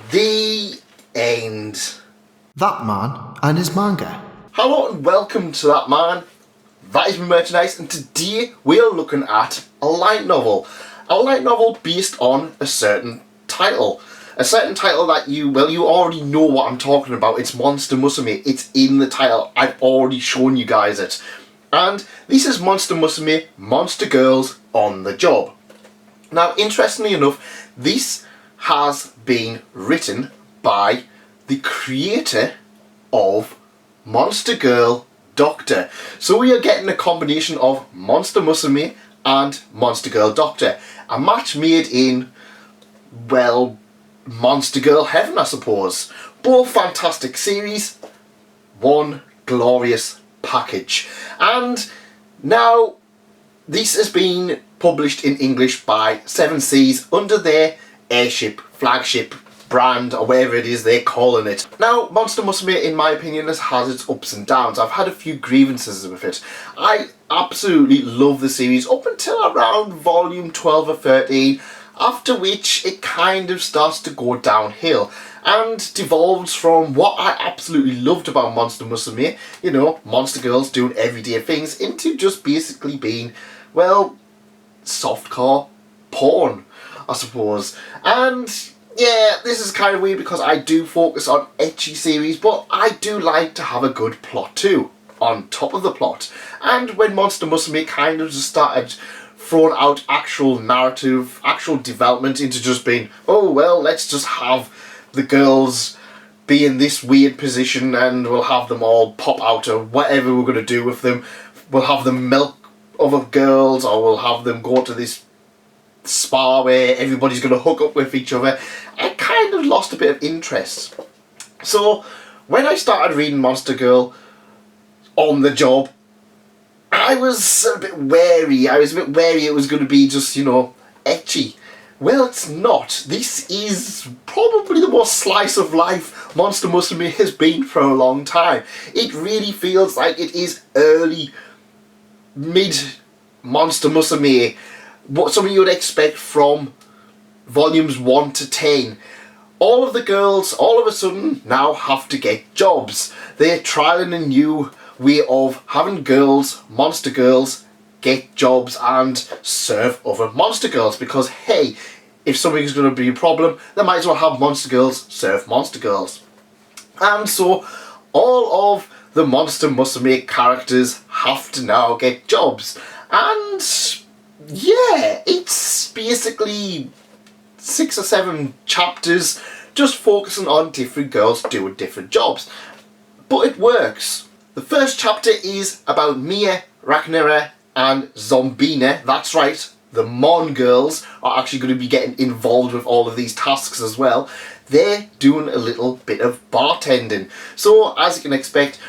The end. That man and his manga. Hello and welcome to That Man. That is my merchandise, and today we are looking at a light novel. A light novel based on a certain title. A certain title that you already know what I'm talking about. It's Monster Musume. It's in the title. I've already shown you guys it. And this is Monster Musume, Monster Girls on the Job. Now, interestingly enough, this has been written by the creator of Monster Girl Doctor. So we are getting a combination of Monster Musume and Monster Girl Doctor. A match made in, well, Monster Girl heaven, I suppose. Both fantastic series, one glorious package. And now this has been published in English by Seven Seas under their airship, flagship brand, or whatever it is they're calling it. Now, Monster Musume, in my opinion, has had its ups and downs. I've had a few grievances with it. I absolutely love the series up until around volume 12 or 13, after which it kind of starts to go downhill and devolves from what I absolutely loved about Monster Musume, you know, monster girls doing everyday things, into just basically being, well, softcore porn, I suppose. And yeah, this is kind of weird because I do focus on ecchi series, but I do like to have a good plot too, on top of the plot. And when Monster Musume kind of just started throwing out actual narrative, actual development into just being, oh well, let's just have the girls be in this weird position and we'll have them all pop out or whatever we're going to do with them. We'll have them milk other girls, or we'll have them go to this spa where everybody's going to hook up with each other. I kind of lost a bit of interest. So when I started reading Monster Girl on the Job, I was a bit wary. I was a bit wary it was going to be just, you know, ecchi. Well, it's not. This is probably the most slice of life Monster Musume has been for a long time. It really feels like it is early, mid Monster Musume. What something you would expect from volumes 1 to 10. All of the girls, all of a sudden, now have to get jobs. They're trialing a new way of having girls, monster girls, get jobs and serve other monster girls. Because, hey, if something's going to be a problem, they might as well have monster girls serve monster girls. And so, all of the Monster Musume characters have to now get jobs. And yeah, it's basically 6 or 7 chapters just focusing on different girls doing different jobs. But it works. The first chapter is about Mia, Rhaenyra and Zombina. That's right, the Mon girls are actually going to be getting involved with all of these tasks as well. They're doing a little bit of bartending. So, as you can expect,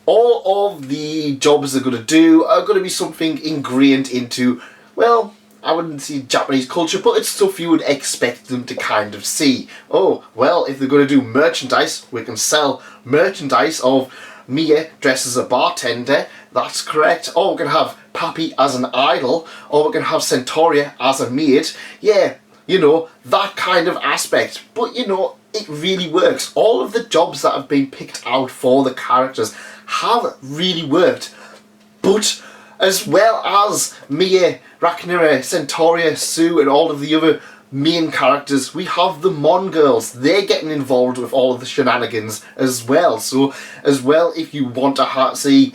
all of the jobs they're going to do are going to be something ingrained into, well, I wouldn't say Japanese culture, but it's stuff you would expect them to kind of see. Oh, well, if they're going to do merchandise, we can sell merchandise of Mia dressed as a bartender. That's correct. Or we can have Pappy as an idol, or we can have Centauria as a maid. Yeah, you know, that kind of aspect. But, you know, it really works. All of the jobs that have been picked out for the characters have really worked. But as well as Mia, Rhaenyra, Centauria, Sue and all of the other main characters, we have the Mon girls. They're getting involved with all of the shenanigans as well. So as well, if you want to see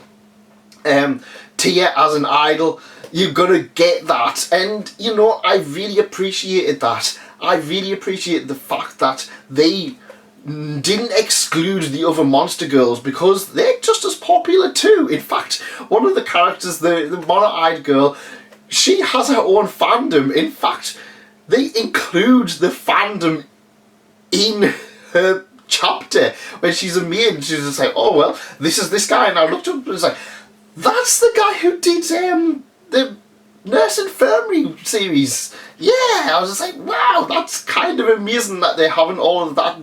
Tia as an idol, you're gonna get that. And you know, I really appreciated that. I really appreciate the fact that they didn't exclude the other monster girls, because they're just as popular too. In fact, one of the characters, the mono-eyed girl, she has her own fandom. In fact, they include the fandom in her chapter when she's a maid. She's just like, oh well, this is this guy, and I looked up and was like, that's the guy who did the Nurse Infirmary series. Yeah, I was just like, wow, that's kind of amazing that they're having all of that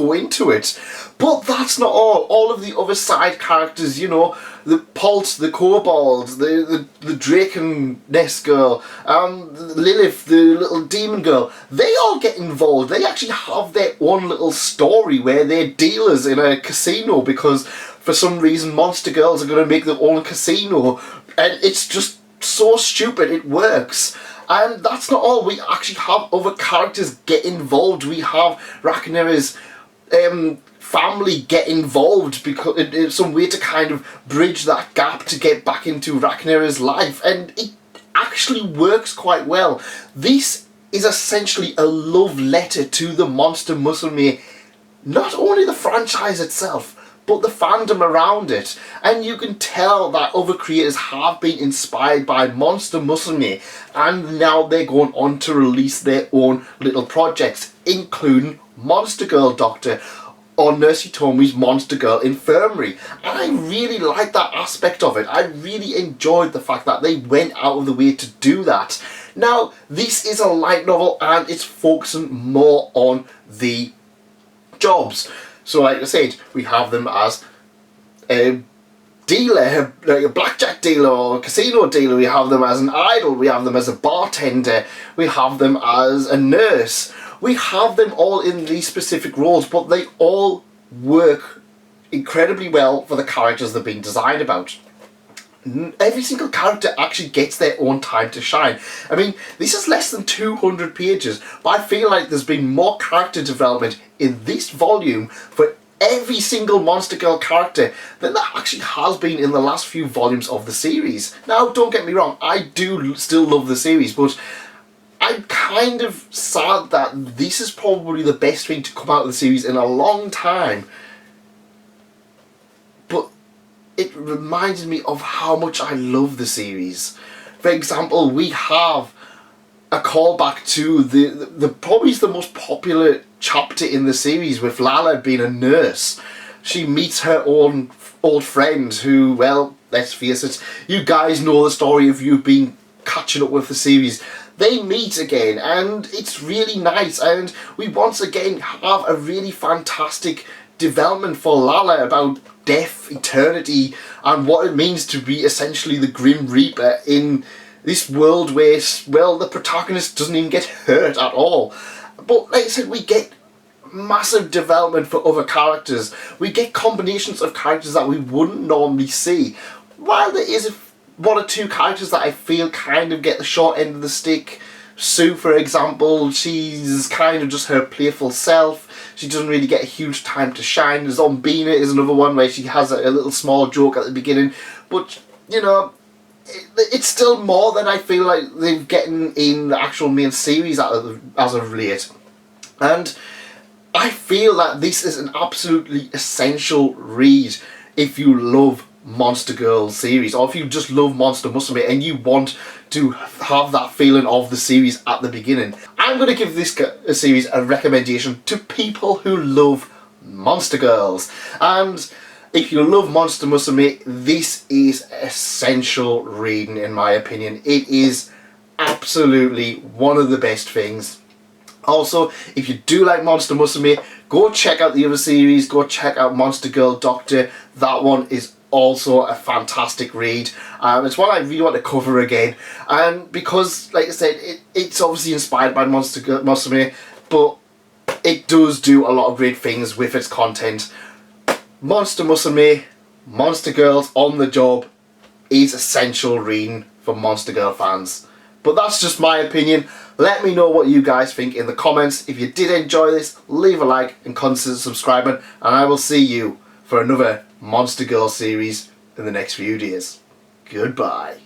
go into it. But that's not all. All of the other side characters, you know, the Pulse, the Kobold, the Draken Nest girl, Lilith, the little demon girl, they all get involved. They actually have their own little story where they're dealers in a casino because for some reason monster girls are going to make their own casino, and it's just so stupid it works. And that's not all. We actually have other characters get involved. We have Rhaenyra's family get involved because it's some way to kind of bridge that gap to get back into Rhaenyra's life, and it actually works quite well. This is essentially a love letter to the Monster Musume, not only the franchise itself, but the fandom around it. And you can tell that other creators have been inspired by Monster Musume, and now they're going on to release their own little projects, including Monster Girl Doctor or Nurse Hitomi's Monster Girl Infirmary. And I really like that aspect of it. I really enjoyed the fact that they went out of the way to do that. Now, this is a light novel and it's focusing more on the jobs. So like I said, we have them as a dealer, like a blackjack dealer or a casino dealer. We have them as an idol. We have them as a bartender. We have them as a nurse. We have them all in these specific roles, but they all work incredibly well for the characters they've been designed about. Every single character actually gets their own time to shine. I mean, this is less than 200 pages, but I feel like there's been more character development in this volume for every single Monster Girl character than there actually has been in the last few volumes of the series. Now, don't get me wrong, I do still love the series, but I'm kind of sad that this is probably the best thing to come out of the series in a long time. But it reminded me of how much I love the series. For example, we have a callback to the probably the most popular chapter in the series, with Lala being a nurse. She meets her own old friend who, well, let's face it, you guys know the story if you've been catching up with the series. They meet again and it's really nice, and we once again have a really fantastic development for Lala about death, eternity, and what it means to be essentially the Grim Reaper in this world where, well, the protagonist doesn't even get hurt at all. But like I said, we get massive development for other characters. We get combinations of characters that we wouldn't normally see. While there is one or two characters that I feel kind of get the short end of the stick. Sue, for example, she's kind of just her playful self. She doesn't really get a huge time to shine. Zombina is another one where she has a little small joke at the beginning. But, you know, it's still more than I feel like they've gotten in the actual main series as of late. And I feel that this is an absolutely essential read if you love Monster Girl series, or if you just love Monster Musume and you want to have that feeling of the series at the beginning. I'm going to give this series a recommendation to people who love Monster Girls. And if you love Monster Musume, this is essential reading in my opinion. It is absolutely one of the best things. Also, if you do like Monster Musume, go check out the other series. Go check out Monster Girl Doctor. That one is also a fantastic read. It's one I really want to cover again, and because, like I said, it's obviously inspired by Monster Girl Musume, but it does do a lot of great things with its content. Monster Musume, Monster Girls on the Job is essential reading for Monster Girl fans. But that's just my opinion. Let me know what you guys think in the comments. If you did enjoy this, leave a like and consider subscribing, and I will see you for another Monster Girl series in the next few days. Goodbye.